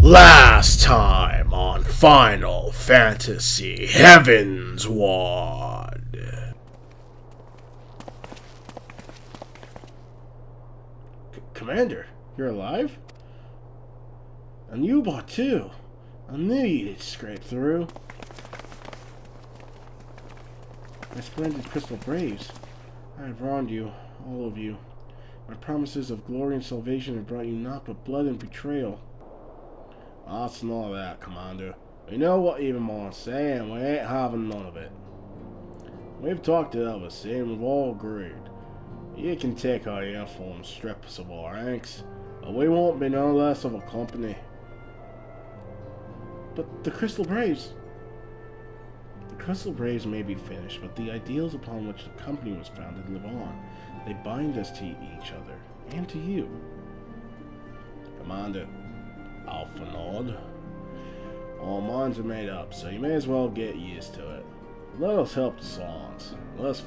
Last time on Final Fantasy Heavensward. Commander, you're alive? And Yubar too. I knew you'd scrape through. My splendid Crystal Braves. I have wronged you, all of you. My promises of glory and salvation have brought you naught but blood and betrayal. That's none of that, Commander. We know what you want to say, and we ain't having none of it. We've talked it over, see, and we've all agreed. You can take our info and strip us of our ranks, but we won't be no less of a company. But the Crystal Braves... The Crystal Braves may be finished, but the ideals upon which the company was founded live on. They bind us to each other, and to you. Commander, Alpha Nod. All minds are made up, so you may as well get used to it. Let us help the Silence. Let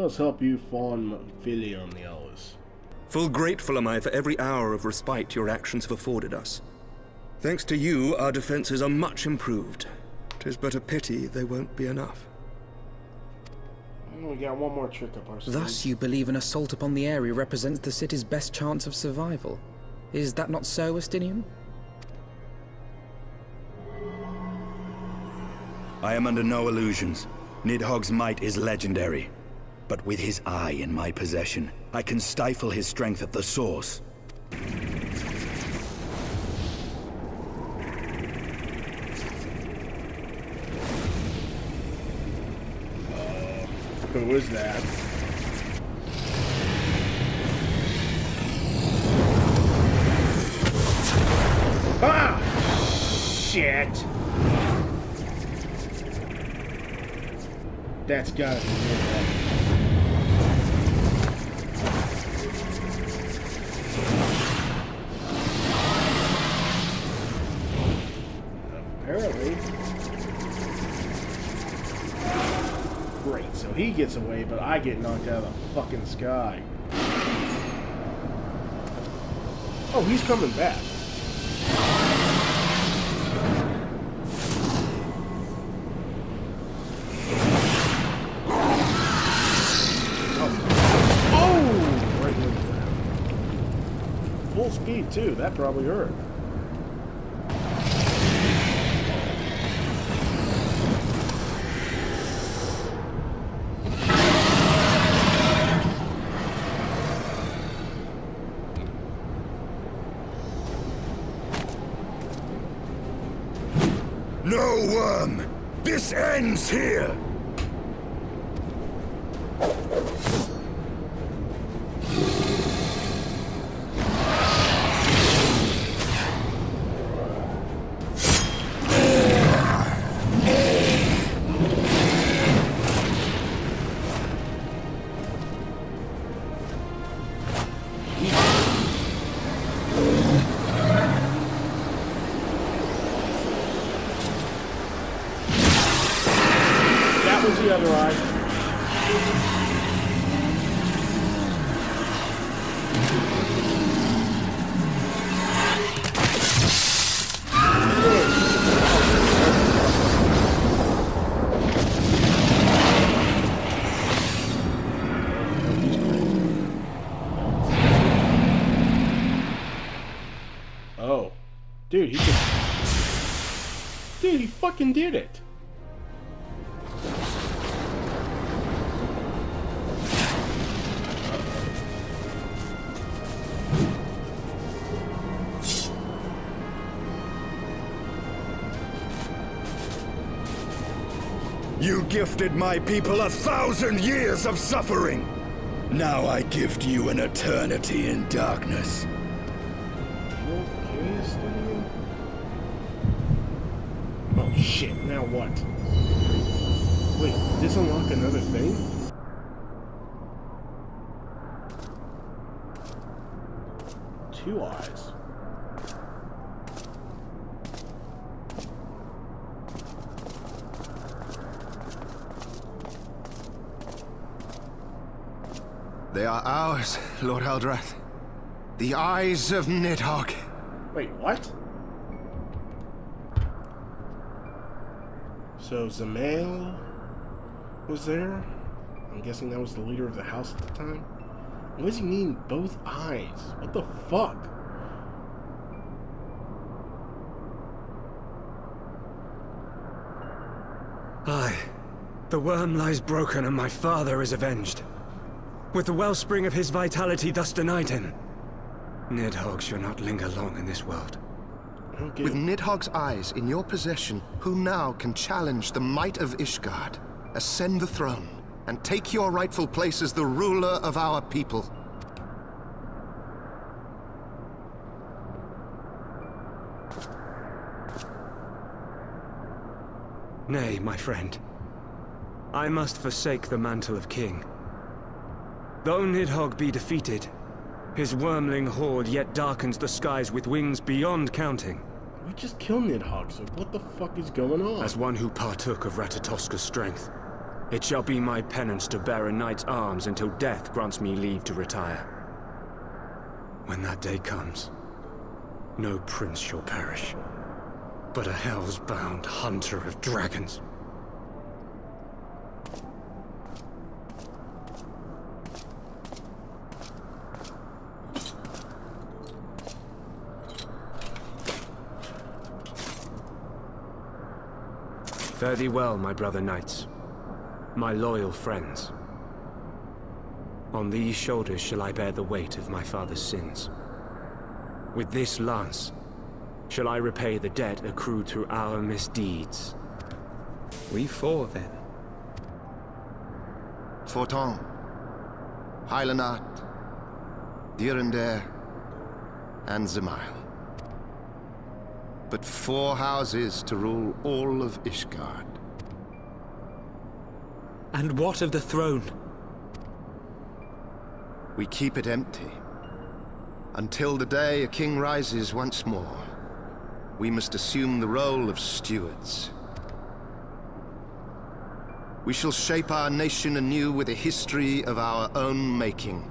us help you find Filia and the others. Full grateful am I for every hour of respite your actions have afforded us. Thanks to you, our defenses are much improved. 'Tis but a pity they won't be enough. We got one more trick up our sleeve. Thus you believe an assault upon the area represents the city's best chance of survival. Is that not so, Estinian? I am under no illusions. Nidhogg's might is legendary. But with his eye in my possession, I can stifle his strength at the source. Who is that? Ah! Shit! That's gotta be Nidhogg. Apparently. Great, so he gets away, but I get knocked out of the fucking sky. Oh, he's coming back. Full speed too, that probably hurt. No worm! This ends here! The other eye. Oh. Dude, he fucking did it. You gifted my people 1,000 years of suffering. Now I gift you an eternity in darkness. Okay, Estinian. shit, now what? Wait, did this unlock another thing? Two eyes. They are ours, Lord Eldrath. The eyes of Nidhogg. Wait, what? So Zamael was there? I'm guessing that was the leader of the house at the time. What does he mean, both eyes? What the fuck? Aye. The worm lies broken and my father is avenged. With the wellspring of his vitality thus denied him, Nidhogg shall not linger long in this world. With Nidhogg's eyes in your possession, who now can challenge the might of Ishgard, ascend the throne, and take your rightful place as the ruler of our people? Nay, my friend. I must forsake the mantle of king. Though Nidhogg be defeated, his wormling horde yet darkens the skies with wings beyond counting. We just killed Nidhogg, so what the fuck is going on? As one who partook of Ratatoska's strength, it shall be my penance to bear a knight's arms until death grants me leave to retire. When that day comes, no prince shall perish, but a hell's-bound hunter of dragons. Fare thee well, my brother knights, my loyal friends. On these shoulders shall I bear the weight of my father's sins. With this lance shall I repay the debt accrued through our misdeeds. We four, then. Forton, Hylanat, Dyrendare, and Zamael. But 4 houses to rule all of Ishgard. And what of the throne? We keep it empty. Until the day a king rises once more, we must assume the role of stewards. We shall shape our nation anew with a history of our own making,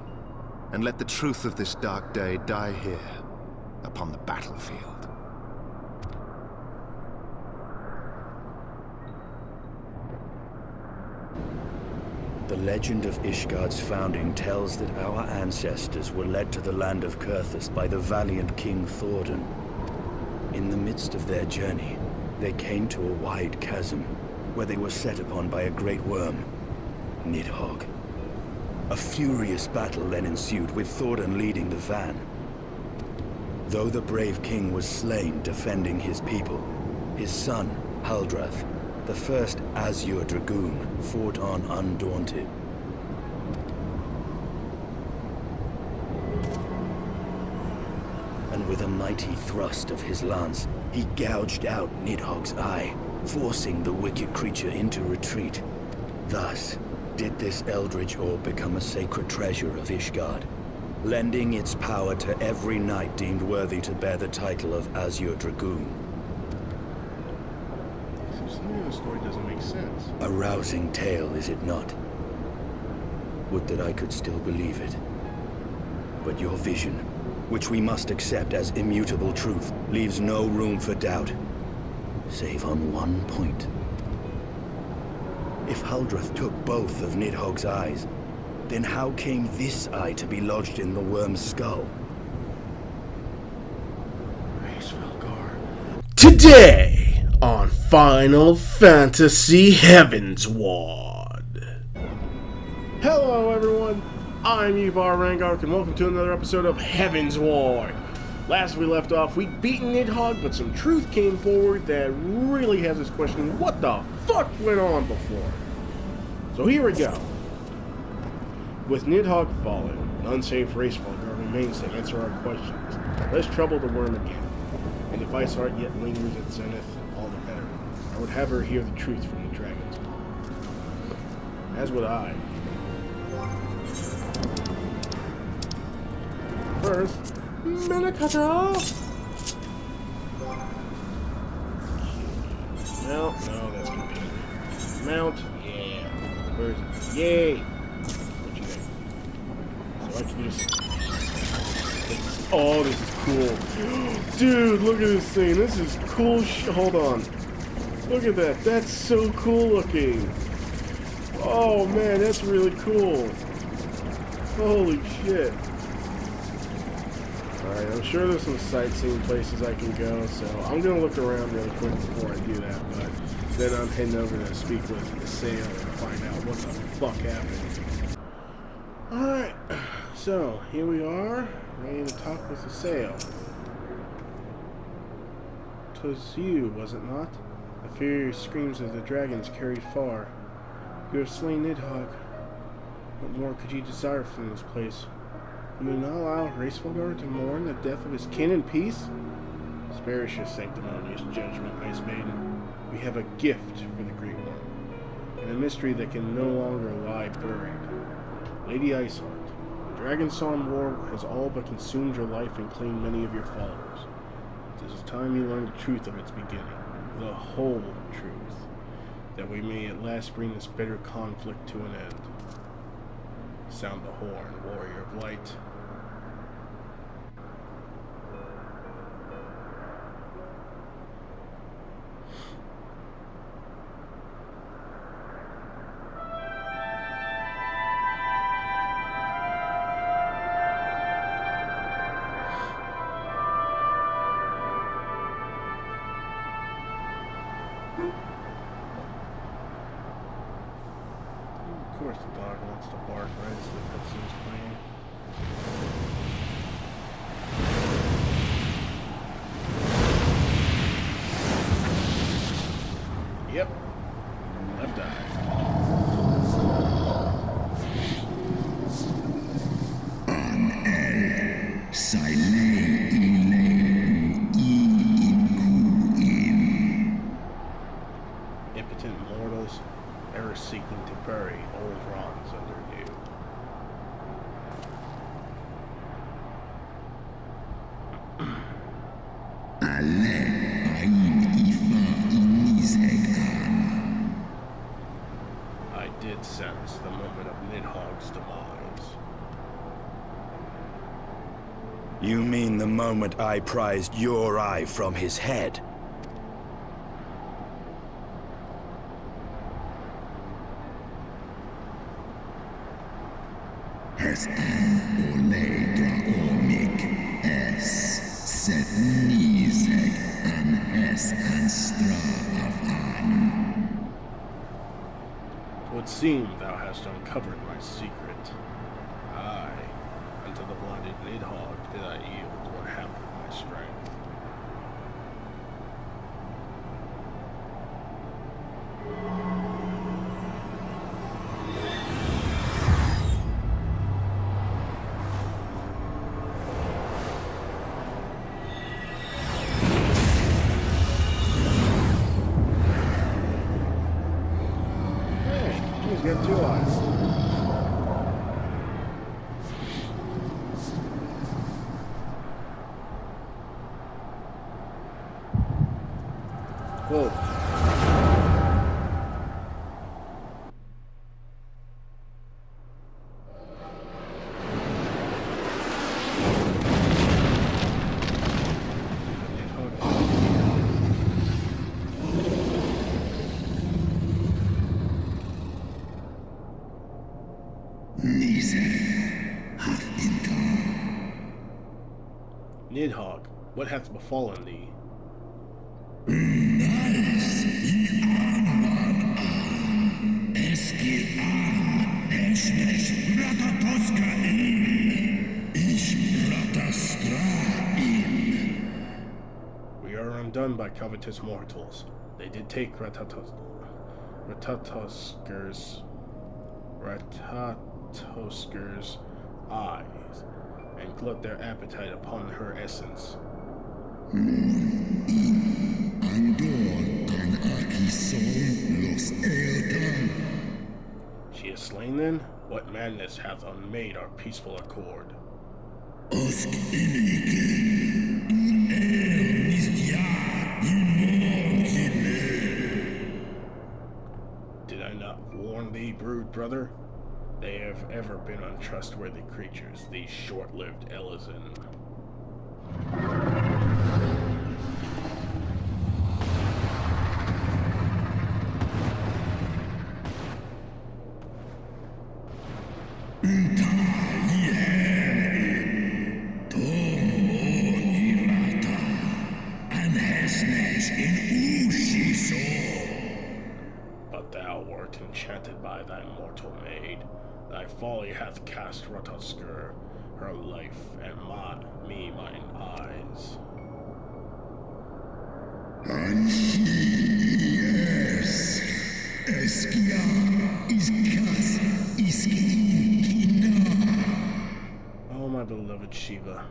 and let the truth of this dark day die here, upon the battlefield. The legend of Ishgard's founding tells that our ancestors were led to the land of Kurthus by the valiant King Thordan. In the midst of their journey, they came to a wide chasm, where they were set upon by a great worm, Nidhogg. A furious battle then ensued, with Thordan leading the van. Though the brave king was slain defending his people, his son, Haldrath, the first Azure Dragoon, fought on undaunted. And with a mighty thrust of his lance, he gouged out Nidhogg's eye, forcing the wicked creature into retreat. Thus did this eldritch orb become a sacred treasure of Ishgard, lending its power to every knight deemed worthy to bear the title of Azure Dragoon. Something in the story doesn't make sense. A rousing tale, is it not? Would that I could still believe it. But your vision, which we must accept as immutable truth, leaves no room for doubt, save on one point. If Haldrath took both of Nidhogg's eyes, then how came this eye to be lodged in the worm's skull? Hraesvelgr. Today on Final Fantasy Heavensward. Hello everyone, I'm Yubar Reingok and welcome to another episode of Heavensward. Last we left off, we'd beaten Nidhogg, but some truth came forward that really has us questioning what the fuck went on before. So here we go. With Nidhogg fallen, none save Hraesvelgr remains to answer our questions. Let's trouble the worm again. And if Ishgard yet lingers at Zenith, all the better. I would have her hear the truth from the dragons. As would I. First, Menakata! Mount? No, that's computer. Mount? Yeah. Where's it? Yay! What you think? So I can just... Oh, this is cool. Dude, look at this thing. This is cool hold on. Look at that. That's so cool looking. Oh, man, that's really cool. Holy shit. Alright, I'm sure there's some sightseeing places I can go, so I'm going to look around really quick before I do that, but then I'm heading over to speak with the Sail and find out what the fuck happened. Alright, so here we are, ready to talk with the Sail. 'Twas you, was it not? The furious screams of the dragons carried far. You have slain Nidhogg. What more could you desire from this place? Will you not allow Hraesvelgr to mourn the death of his kin in peace? Spare us your sanctimonious judgment, Ice Maiden. We have a gift for the Great One, and a mystery that can no longer lie buried. Lady Iceheart, the Dragon-Song War has all but consumed your life and claimed many of your followers. It is time you learn the truth of its beginning, the whole truth, that we may at last bring this bitter conflict to an end. Sound the horn, warrior of light. Of course the dog wants to bark right as the cutscene's playing. Yep. Left eye. Impotent mortals, ever seeking to bury old wrongs under new. I did sense the moment of Nidhogg's demise. You mean the moment I prized your eye from his head? It would seem thou hast uncovered my secret. Aye, unto the blinded Nidhogg did I yield what half of my strength. He's got 2 eyes. Whoa. Nidhogg, what hath befallen thee? We are undone by covetous mortals. They did take Ratatosker's eyes, and glut their appetite upon her essence. what madness hath unmade our peaceful accord? Did I not warn thee, brood brother? They have ever been untrustworthy creatures, these short-lived Elysian. But thou wert enchanted by thy mortal maid. Thy folly hath cast Hraesvelgr, her life, and me mine eyes. And yes, Eskia is cast Oh, my beloved Shiva,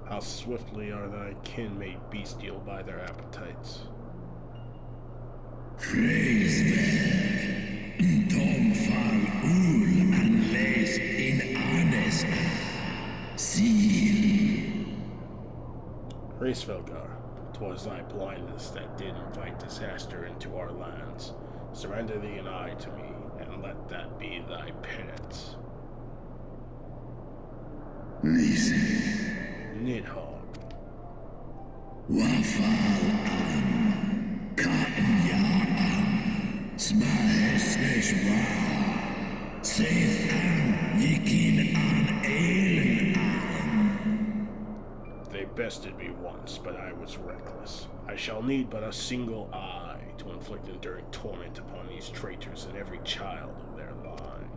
how swiftly are thy kin made bestial by their appetites. Hraesvelgr, Tomfal ul and les in Anes seal. Hraesvelgr, 'twas thy blindness that did invite disaster into our lands. Surrender thee an eye to me, and let that be thy penance. Listen. Nidhogg. Wafal an Ka'an Smahesneshwa Safe an Yikin an Ailen an. They bested me once, but I was reckless. I shall need but a single eye to inflict enduring torment upon these traitors and every child of their line.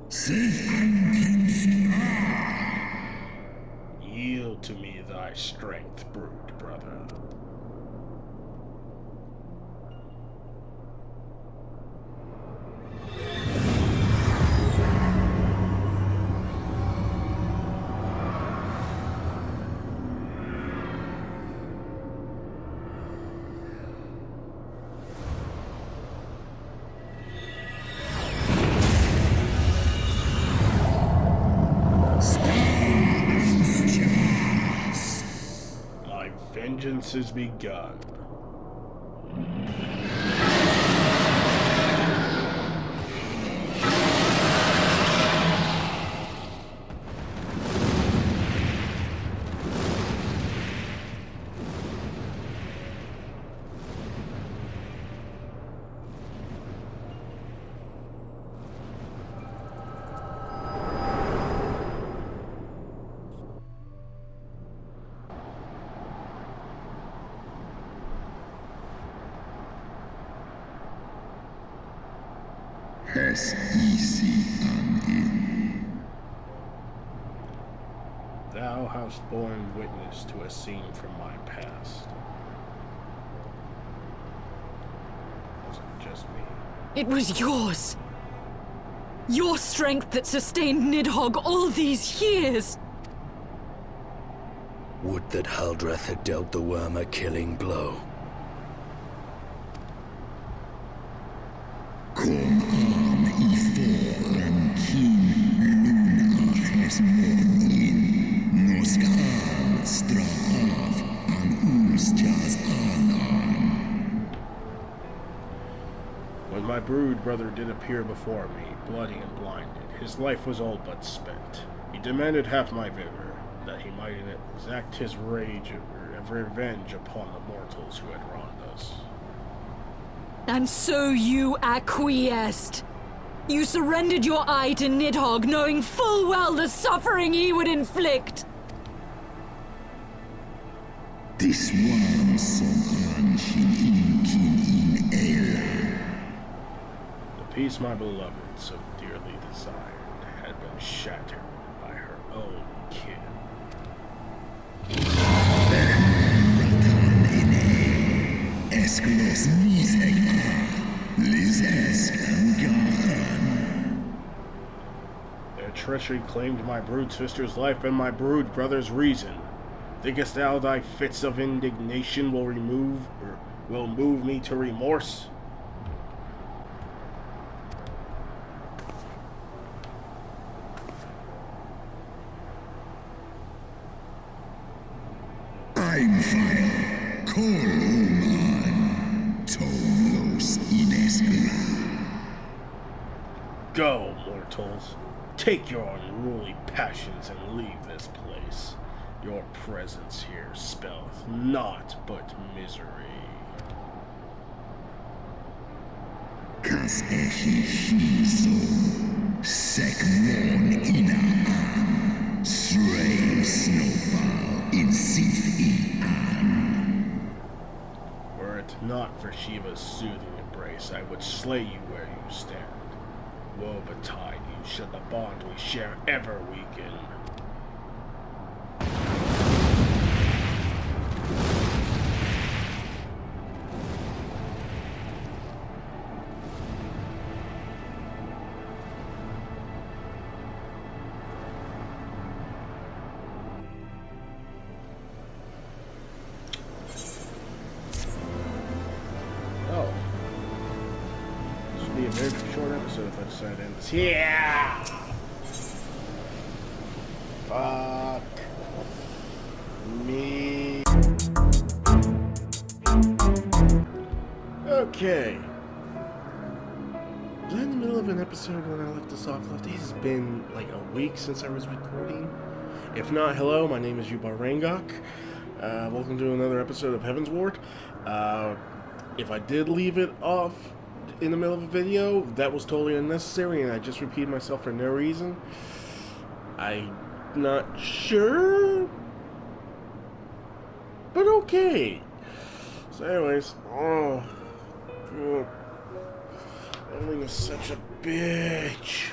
Safe an Kinstra. Yield to me thy strength, brood brother. Vengeance is begun. Hes easy an in. Thou hast borne witness to a scene from my past. Was it just me? It was yours! Your strength that sustained Nidhogg all these years! Would that Haldreth had dealt the worm a killing blow. Kom am I fåren kin luna Hraesvelgr in. Nå skal straff an ulstjas anan. When my brood brother did appear before me, bloody and blinded, his life was all but spent. He demanded half my vigor, that he might exact his revenge upon the mortals who had wronged us. And so you acquiesced. You surrendered your eye to Nidhogg, knowing full well the suffering he would inflict. This one som an in Ella. The peace my beloved so dearly desired had been shattered by her own kin. Esklos Nidhogg Their treachery claimed my brood sister's life and my brood brother's reason. Thinkest thou thy fits of indignation will move me to remorse? Go, mortals. Take your unruly passions and leave this place. Your presence here spelleth naught but misery. Kas echi shiso, sek mon ina Srei snowfall in sif Were it not for Shiva's soothing embrace, I would slay you where you stand. Woe betide you, should the bond we share ever weaken. Be a very short episode if I decide to end this. Yeah! Fuck me. Okay. Was I in the middle of an episode when I left this off? It has been like a week since I was recording. If not, hello, my name is Yubar Reingok. Welcome to another episode of Heavensward. If I did leave it off in the middle of a video, that was totally unnecessary, and I just repeated myself for no reason. I'm not sure, but okay. So anyways, oh, God. Ending is such a bitch.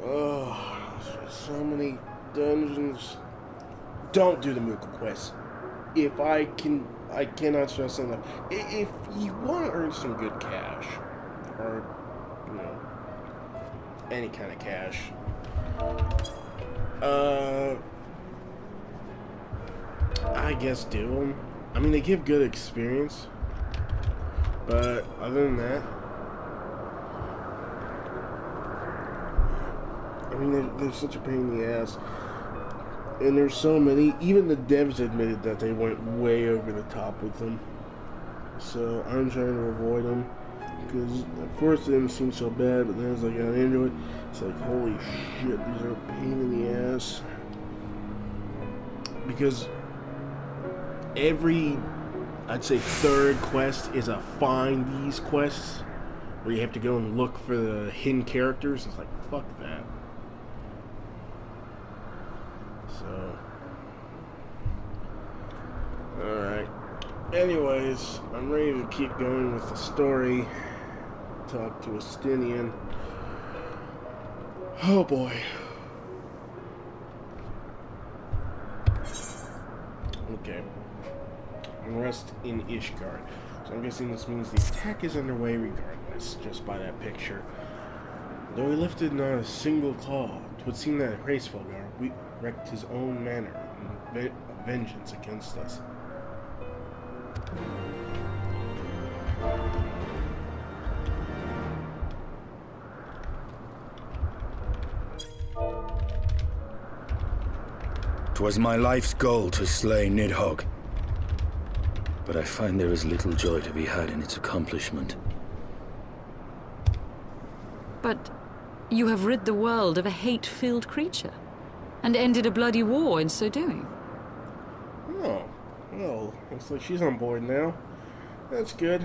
Oh, there's so many dungeons. Don't do the Moogle quest. If I cannot stress enough. If you want to earn some good cash, or, you know, any kind of cash, I guess do them. I mean, they give good experience, but other than that, I mean, they're such a pain in the ass. And there's so many, even the devs admitted that they went way over the top with them. So I'm trying to avoid them, because at first it didn't seem so bad, but then as I got into it, it's like, holy shit, these are a pain in the ass. Because every, I'd say third quest is a find these quests, where you have to go and look for the hidden characters. It's like, fuck that. So, alright. Anyways, I'm ready to keep going with the story. Talk to Astinian. Oh boy. Okay. Unrest in Ishgard. So I'm guessing this means the attack is underway regardless, just by that picture. Though he lifted not a single claw, it would seem that Hraesvelgr wreaked his own manner in vengeance against us. "'Twas my life's goal to slay Nidhogg, but I find there is little joy to be had in its accomplishment." But you have rid the world of a hate-filled creature, and ended a bloody war in so doing. Oh, well, looks like she's on board now. That's good.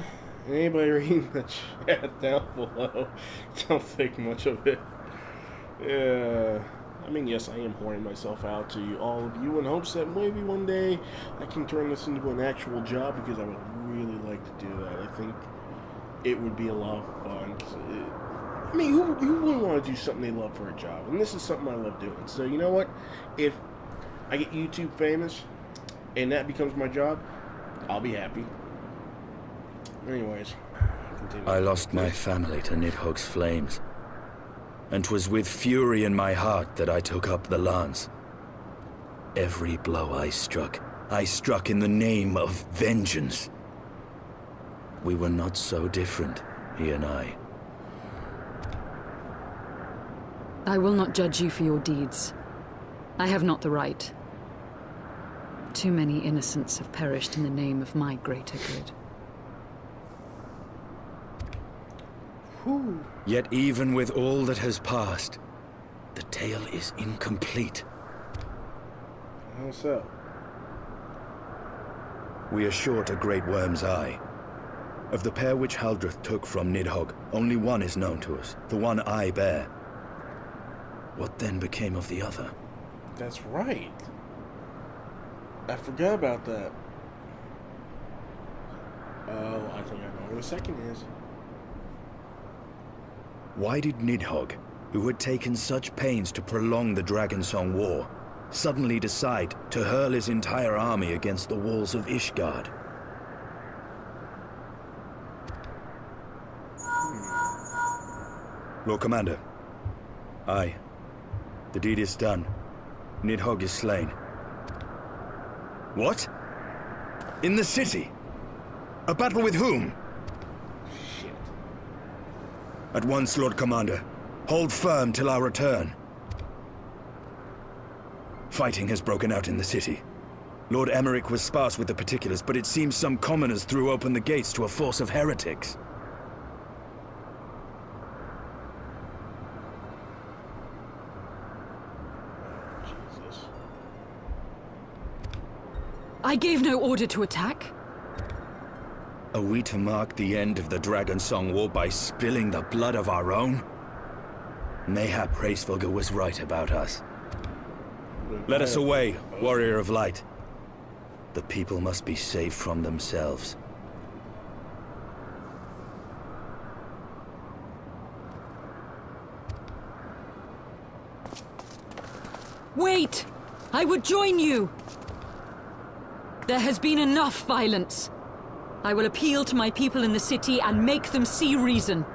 Anybody reading the chat down below, don't think much of it. Yeah, I mean, yes, I am pouring myself out to all of you in hopes that maybe one day I can turn this into an actual job, because I would really like to do that. I think it would be a lot of fun. I mean, who wouldn't want to do something they love for a job? And this is something I love doing. So, you know what? If I get YouTube famous and that becomes my job, I'll be happy. Anyways, continue. I lost my family to Nidhogg's flames, and 'twas with fury in my heart that I took up the lance. Every blow I struck in the name of vengeance. We were not so different, he and I. I will not judge you for your deeds. I have not the right. Too many innocents have perished in the name of my greater good. Whew. Yet even with all that has passed, the tale is incomplete. How so? We are short a great worm's eye. Of the pair which Haldreth took from Nidhogg, only one is known to us, the one I bear. What then became of the other? That's right. I forgot about that. Oh, I think I know where the second is. Why did Nidhogg, who had taken such pains to prolong the Dragonsong War, suddenly decide to hurl his entire army against the walls of Ishgard? Lord Commander. Aye. The deed is done. Nidhogg is slain. What? In the city? A battle with whom? Shit. At once, Lord Commander. Hold firm till our return. Fighting has broken out in the city. Lord Emmerich was sparse with the particulars, but it seems some commoners threw open the gates to a force of heretics. Jesus. I gave no order to attack. Are we to mark the end of the Dragonsong War by spilling the blood of our own? Mayhap Hraesvelgr was right about us. Let us away, Warrior of Light. The people must be saved from themselves. Wait! I would join you! There has been enough violence. I will appeal to my people in the city and make them see reason.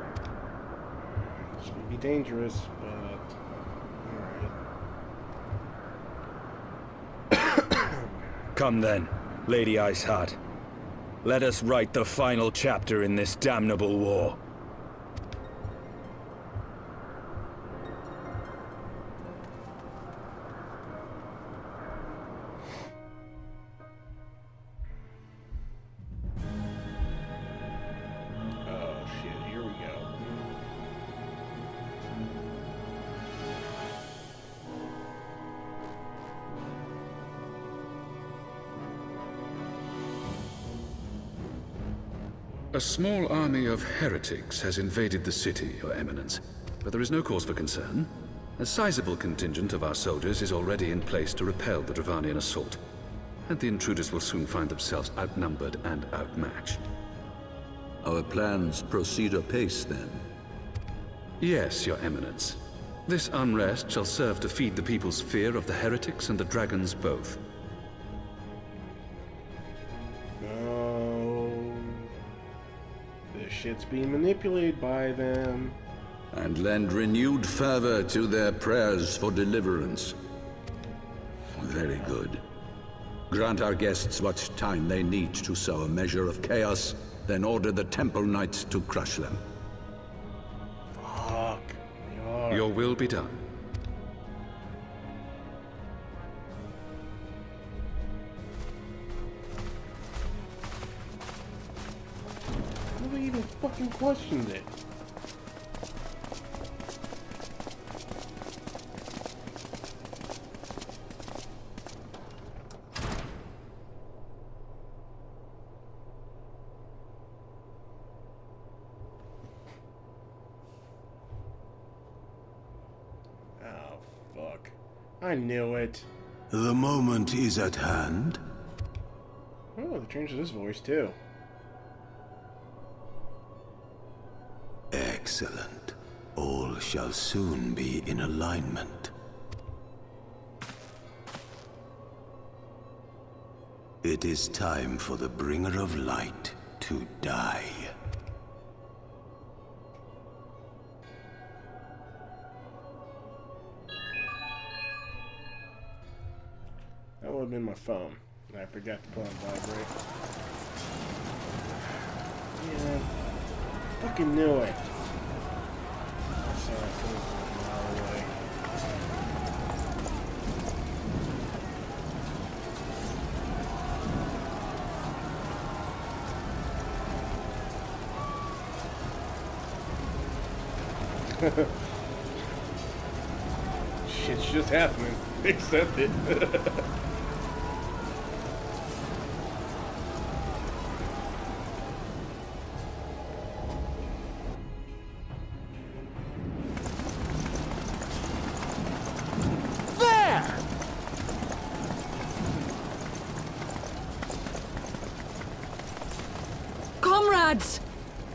This may be dangerous, but... alright. Come then, Lady Iceheart. Let us write the final chapter in this damnable war. Oh shit, here we go. A small army of heretics has invaded the city, Your Eminence, but there is no cause for concern. A sizable contingent of our soldiers is already in place to repel the Dravanian assault, and the intruders will soon find themselves outnumbered and outmatched. Our plans proceed apace, then? Yes, Your Eminence. This unrest shall serve to feed the people's fear of the heretics and the dragons both. Oh, this shit's being manipulated by them. And lend renewed fervor to their prayers for deliverance. Very good. Grant our guests what time they need to sow a measure of chaos, then order the Temple Knights to crush them. Fuck. They are. Your will be done. Nobody even fucking questioned it. Oh, fuck. I knew it. The moment is at hand. Oh, they changed his voice too. Excellent. All shall soon be in alignment. It is time for the Bringer of Light to die. That would have been my phone. I forgot to put on vibrate. Yeah. Fucking knew it. I saw it coming from a mile away. Shit's just happening. Accept it. Comrades,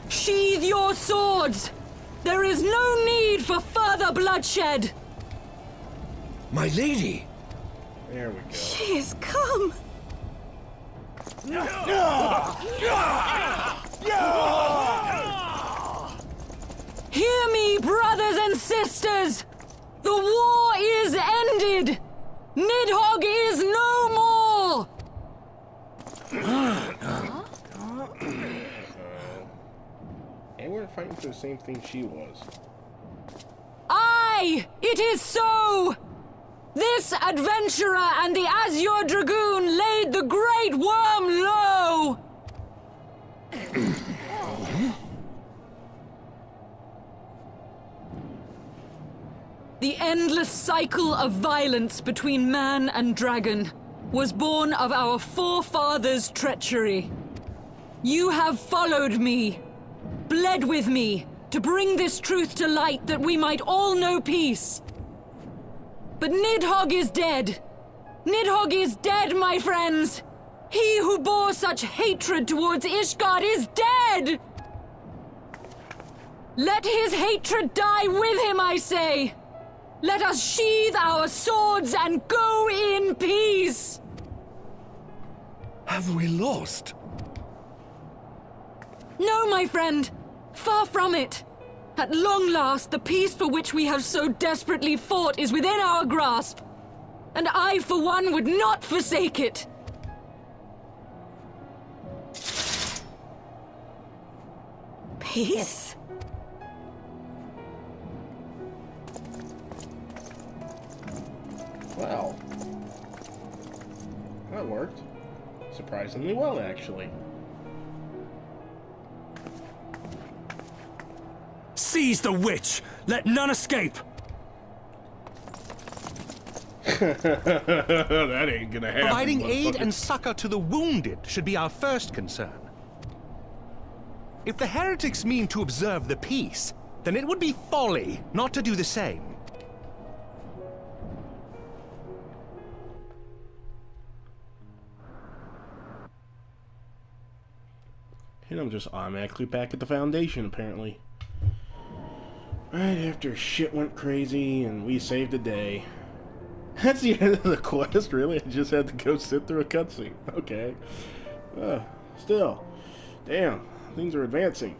sheathe your swords! There is no need for further bloodshed! My lady! There we go. She is come! Hear me, brothers and sisters! The war is ended! Nidhogg is no more! They weren't fighting for the same thing she was. Aye! It is so! This adventurer and the Azure Dragoon laid the Great Worm low! The endless cycle of violence between man and dragon was born of our forefathers' treachery. You have followed me, bled with me, to bring this truth to light that we might all know peace. But Nidhogg is dead. Nidhogg is dead, my friends! He who bore such hatred towards Ishgard is dead! Let his hatred die with him, I say! Let us sheathe our swords and go in peace! Have we lost? No, my friend! Far from it! At long last, the peace for which we have so desperately fought is within our grasp. And I, for one, would not forsake it. Peace? Well, that worked. Surprisingly well, actually. Seize the witch! Let none escape! That ain't gonna happen. Providing aid and succor to the wounded should be our first concern. If the heretics mean to observe the peace, then it would be folly not to do the same. And I'm just automatically back at the Foundation, apparently. Right after shit went crazy and we saved the day. That's the end of the quest, really? I just had to go sit through a cutscene. Okay. Still. Damn. Things are advancing.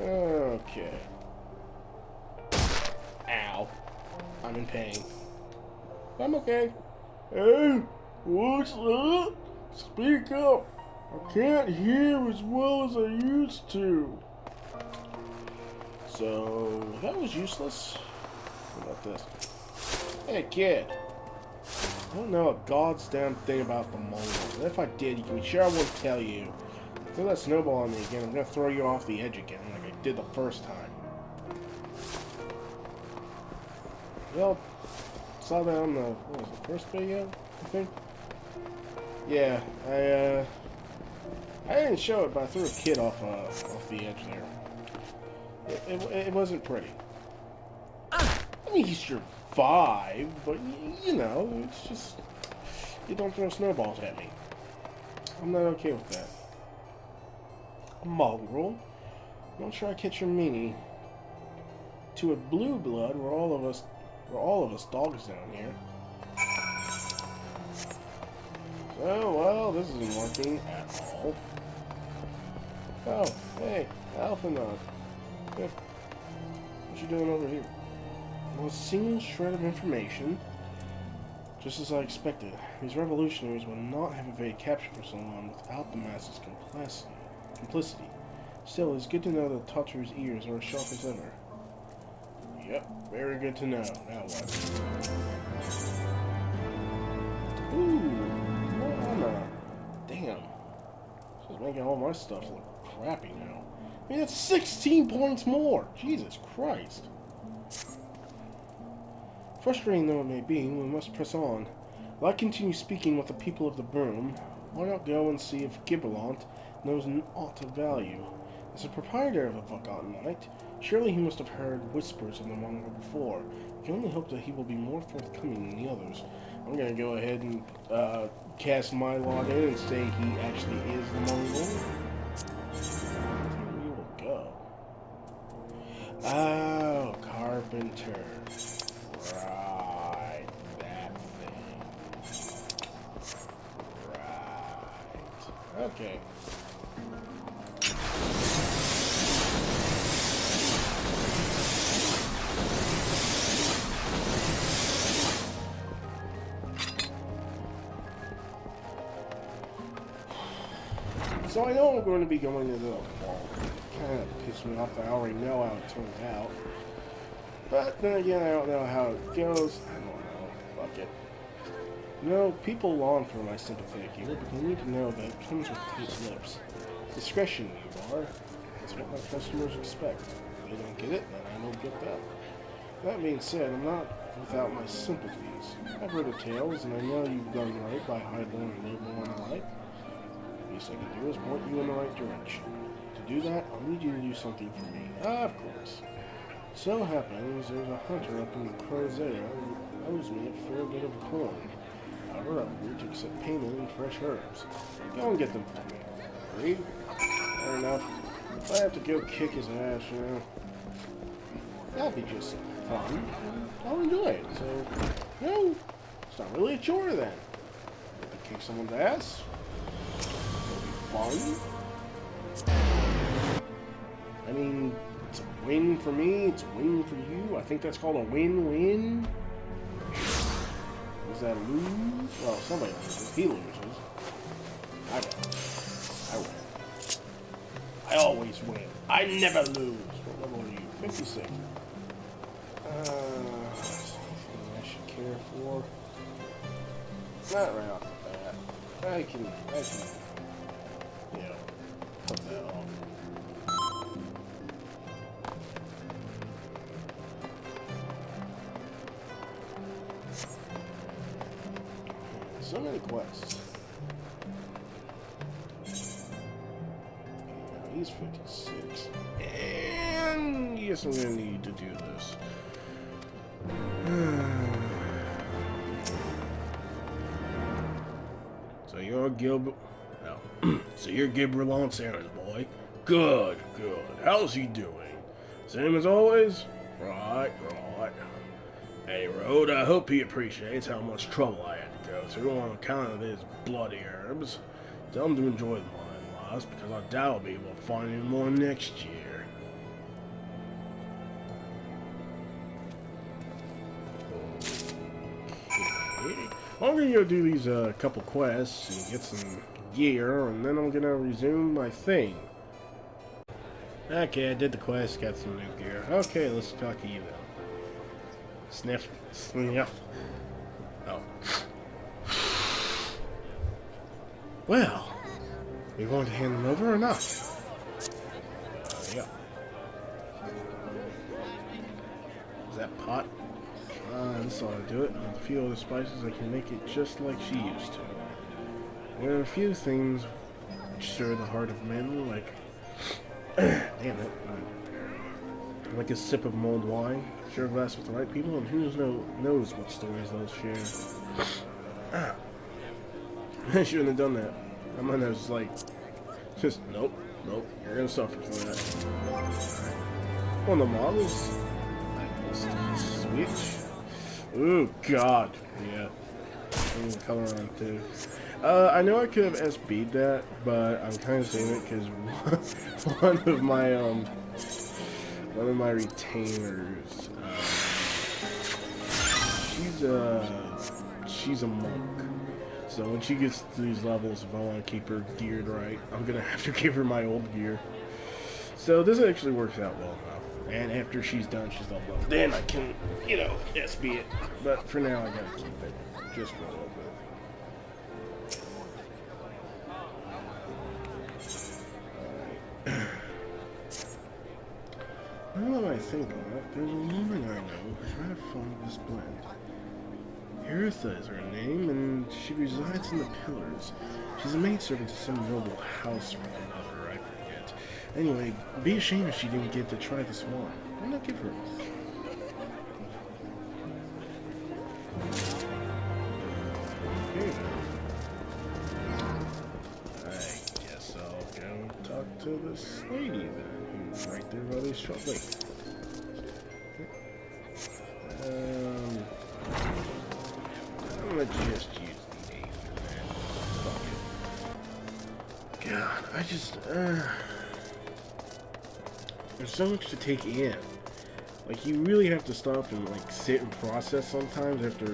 Okay. Ow. I'm in pain. I'm okay. Hey, what's up? Speak up. I can't hear as well as I used to. So, that was useless. What about this? Hey, kid. I don't know a god's damn thing about the Mongols. And if I did, you can be sure I won't tell you. Throw that snowball on me again, I'm gonna throw you off the edge again, like I did the first time. Well, saw that on the, what was it, first video, I think? Yeah, I didn't show it, but I threw a kid off the edge there. It wasn't pretty. I mean, he survived, but, you know, it's just, you don't throw snowballs at me. I'm not okay with that. Mongrel. Don't try to catch your meanie. To a blue blood, we're all of us dogs down here. So, well, this isn't working at all. Oh, hey, Alphanod. Hey, what you doing over here? Well, a single shred of information. Just as I expected, these revolutionaries would not have evaded capture for so long without the masses' complicity. Still, it's good to know that Totu's ears are as sharp as ever. Yep, very good to know. Now what? Ooh, more armor. Damn. This is making all my stuff look crappy now. I mean, that's 16 points more! Jesus Christ. Frustrating though it may be, we must press on. While I continue speaking with the people of the Broom, why not go and see if Giberlant knows aught of value? As the proprietor of a Forgotten Knight, surely he must have heard whispers of the Mongol before. I can only hope that he will be more forthcoming than the others. I'm gonna go ahead and cast my log in and say he actually is the Mongol. Here we will go. Oh, Carpenter. Right, that thing. Right. Okay. So I know I'm going to be going to the wall. Kind of pissed me off that I already know how it turns out. But then again, I don't know how it goes. I don't know. Fuck it. You know, people long for my sympathetic ear, but they need to know that it comes with tight lips. Discretion, Yubar. That's what my customers expect. If they don't get it, then I don't get that. That being said, I'm not without my sympathies. I've heard the tales, and I know you've done right by Highborn and Nobleborn alike. The least I can do is point you in the right direction. To do that, I'll need you to do something for me. Of course. So happens there's a hunter up in Crozea who owes me a fair bit of corn. However, I'm here to accept payment in fresh herbs. Go and get them for me. Agreed? Fair enough. If I have to go kick his ass, you know, that'll be just fun. I'll enjoy it. So, you know, it's not really a chore then. If I kick someone's ass, it'll be fun. I mean, it's a win for me, it's a win for you. I think that's called a win-win. Was that a lose? Well, somebody loses. He loses. I don't. I win. I always win. I never lose. What level are you? 56. Something I should care for. Not right off the bat. I can, you know, put that on. So many quests. Yeah, he's 56. And yes, I'm gonna need to do this. So you're Gilbert. No. So you're Giberlant's errand boy. Good, good. How's he doing? Same as always? Right. Hey, Road, I hope he appreciates how much trouble I had to go through on account of his bloody herbs. Tell him to enjoy the wine loss, because I doubt I'll be able to find any more next year. Okay. Well, I'm gonna go do these couple quests and get some gear, and then I'm gonna resume my thing. Okay, I did the quest, got some new gear. Okay, let's talk to you then. Sniff. Oh. Well, you going to hand them over or not? Yeah. Is that pot? This ought to do it. With a few other spices, I can make it just like she used to. There are a few things which stir the heart of men, like... damn it. Like a sip of mulled wine. Share a glass with the right people, and who knows what stories they'll share. I shouldn't have done that. My nose is like, just, nope, you're gonna suffer for that. On the models, switch. Ooh, God, yeah. I'm gonna color on too. I know I could have SB'd that, but I'm kind of saving it because one of my retainers, she's a monk. So when she gets to these levels, if I want to keep her geared right, I'm gonna have to give her my old gear. So this actually works out well enough. And after she's done, she's level up. Then I can, you know, SB it. But for now, I gotta keep it. Just for a little bit. Now that I think of it, there's a woman I know who's rather fond of this blend. Eritha is her name, and she resides in the Pillars. She's a maidservant to some noble house or another, I forget. Anyway, be ashamed if she didn't get to try this wine. Why not give her a... I guess I'll go talk to this lady then, who's right there rather shortly. I'm gonna just use the 8 for that. Fuck it. God, I just, there's so much to take in. Like, you really have to stop and, like, sit and process sometimes after,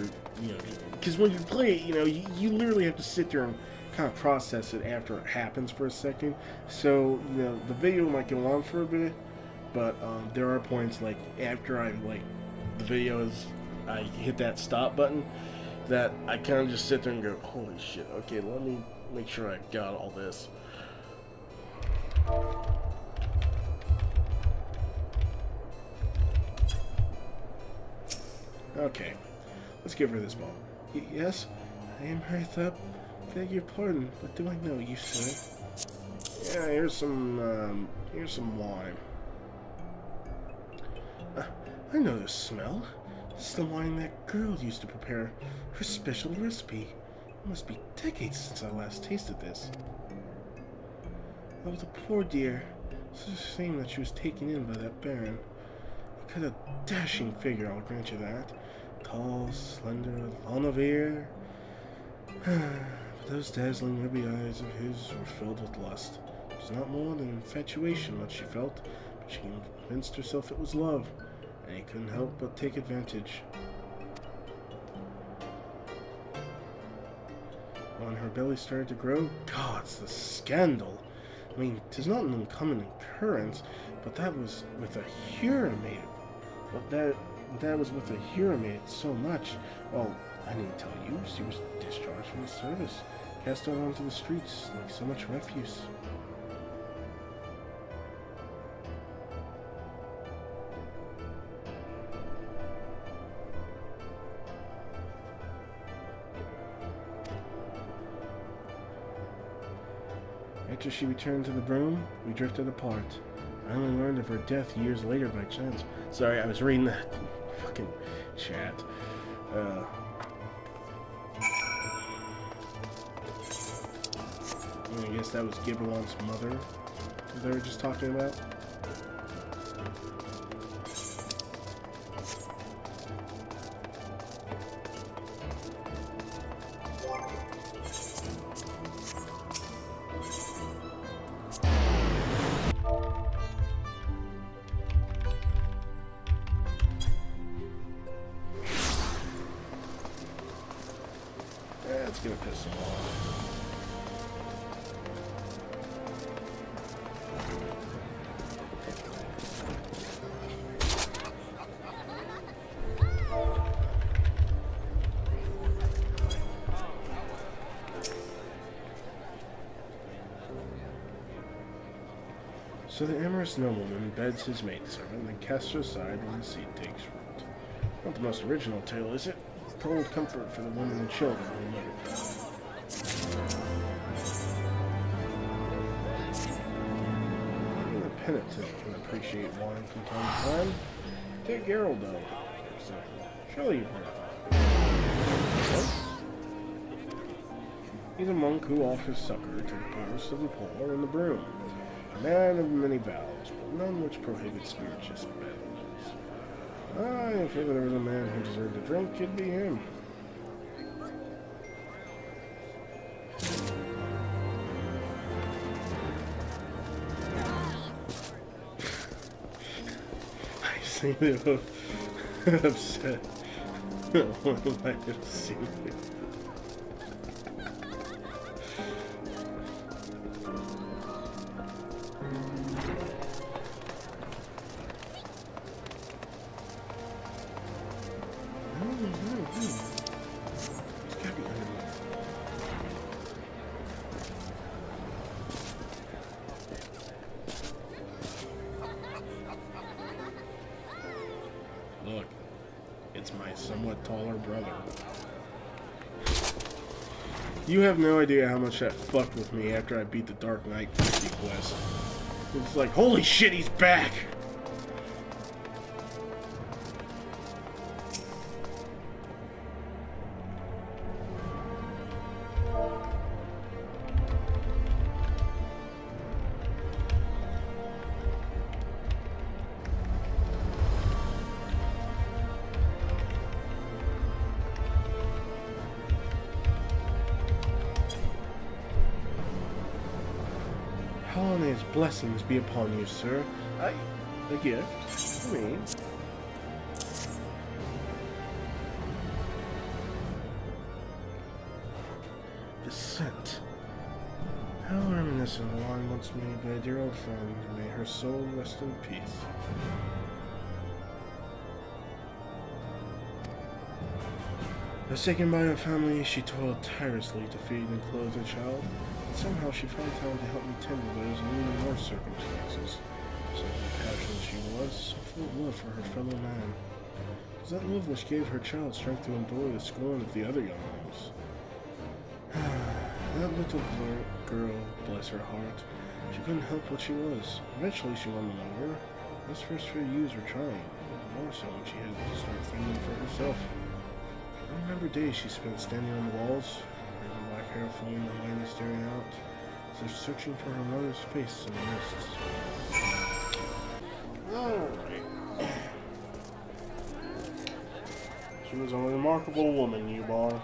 you know, because when you play it, you know, you literally have to sit there and kind of process it after it happens for a second. So, you know, the video might go on for a bit, but, there are points, like, after I, like, the video is, I hit that stop button, that I kind of just sit there and go, holy shit, okay, let me make sure I got all this. Okay, let's give her this ball. Yes, I am Hraesvelgr. Beg your pardon, but do I know you, sir? Yeah, here's some wine. I know this smell. This is the wine that girl used to prepare. Her special recipe. It must be decades since I last tasted this. Oh, the poor dear. It's a shame that she was taken in by that baron. He cut a dashing figure, I'll grant you that. Tall, slender, long of ear. Those dazzling ruby eyes of his were filled with lust. It was not more than infatuation what she felt, but she convinced herself it was love, and he couldn't help but take advantage. When her belly started to grow, gods, the scandal! I mean, 'tis not an uncommon occurrence, but that was with a Huraemaid. But that was with a Huraemaid so much. Well, I didn't tell you, she was discharged from the service, cast out onto the streets like so much refuse. After she returned to the broom, we drifted apart. I only learned of her death years later by chance. Sorry, I was reading the fucking chat. I guess that was Gibberlon's mother that they were just talking about. That's gonna piss him off. So the amorous nobleman beds his maidservant and casts her aside when the seed takes root. Not the most original tale, is it? Cold comfort for the women and children who live it. Even the penitent can appreciate wine from time to time. Take Geralt, though, for example. Surely you've heard of him. He's a monk who offers succor to the poorest of the poor in the broom. A man of many vows, but none which prohibit spirituous beverages. If ever there was a man who deserved a drink, it'd be him. I seem to have upset one of my seen it. somewhat taller brother. You have no idea how much that fucked with me after I beat the Dark Knight quest. It's like, holy shit, he's back! His blessings be upon you, sir. A gift? I mean... The scent. How reminiscent of wine once made by a dear old friend. May her soul rest in peace. Forsaken by her family, she toiled tirelessly to feed and clothe her child. Somehow she found time to help me tend to those in even more circumstances. So passionate she was, so full of love for her fellow man. It was that love which gave her child strength to endure the scorn of the other young ones. That little girl, bless her heart, she couldn't help what she was. Eventually she won them over. Those first few years were trying, more so when she had to start fending for herself. I remember days she spent standing on the walls, black hair flowing behind me, staring out, as if searching for her mother's face in the mists. Alright. She was a remarkable woman, Yubar.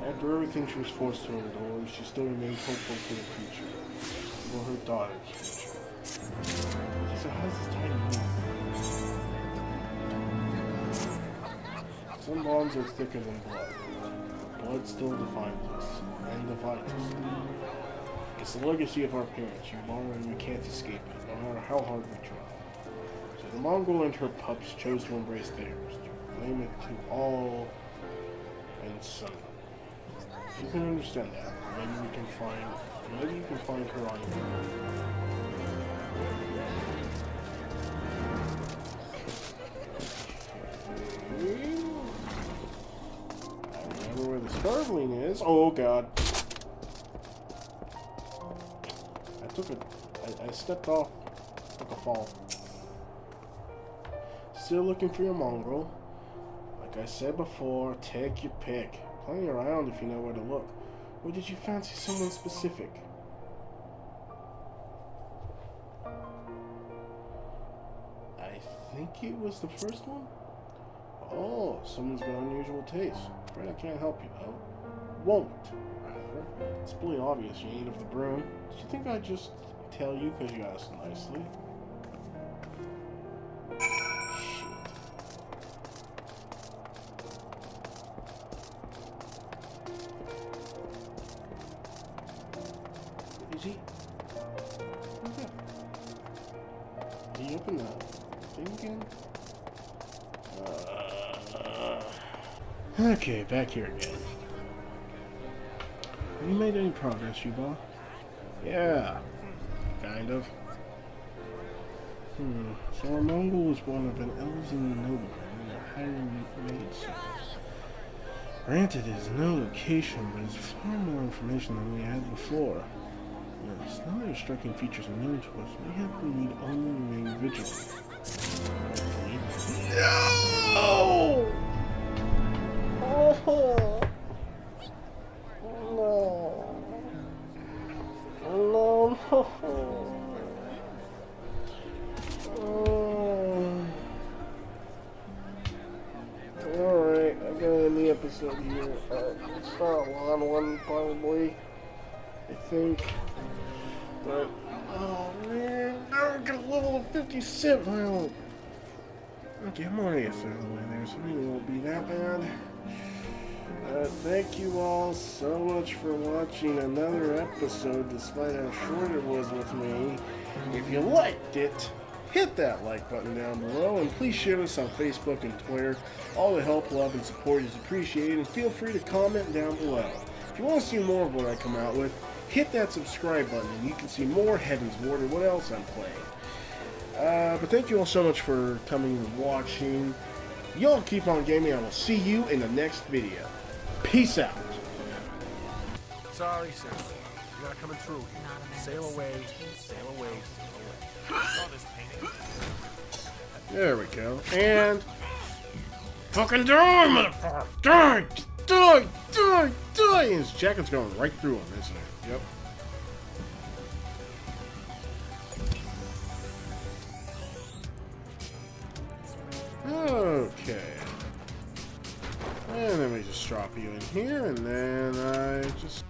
After everything she was forced to endure, she still remained hopeful for the future. For her daughter's future. So how's this tiny move? Some bonds are thicker than blood. Blood still defines us, and divides us. It's the legacy of our parents, Yubar, and we can't escape it, no matter how hard we try. So the Mongol and her pups chose to embrace theirs, to claim it to all and some. You can understand that. Maybe you can find her on your own. Where the starveling is. Oh god. I stepped off. Took a fall. Still looking for your mongrel. Like I said before, take your pick. Plenty around if you know where to look. Or did you fancy someone specific? I think it was the first one? Oh, someone's got unusual taste. Afraid I can't help you, though. Won't, rather. It's pretty obvious you need of the broom. Did you think I'd just tell you because you asked nicely? Shit. Is he? Did he open the thing again? Okay, back here again. Have you made any progress, Yubar? Yeah, kind of. So our Mongol was born of an Elven nobleman and a highly made son. Granted, it is no location, but it's far more information than we had before. Yes, now there are striking features unknown to us. We have to need only remain vigilant. No! Oh! No. No, no. Alright, I gotta end the episode here. It's not a long one, probably. I think. But, oh man, now we're gonna level of 57. Okay, I'm already a third of the way there, so maybe it won't be that bad. Thank you all so much for watching another episode, despite how short it was with me. If you liked it, hit that like button down below, and please share us on Facebook and Twitter. All the help, love, and support is appreciated, and feel free to comment down below. If you want to see more of what I come out with, hit that subscribe button, and you can see more Heavensward or what else I'm playing. But thank you all so much for coming and watching. Y'all keep on gaming. I will see you in the next video. Peace out. Sorry, sir. You're not coming through here. Sail away. Sail away. Sail away. Saw this painting. There we go. And fucking die, motherfucker! Die! Die! Die! Die! And his jacket's going right through him, isn't it? Yep. Okay. And then we just drop you in here, and then I just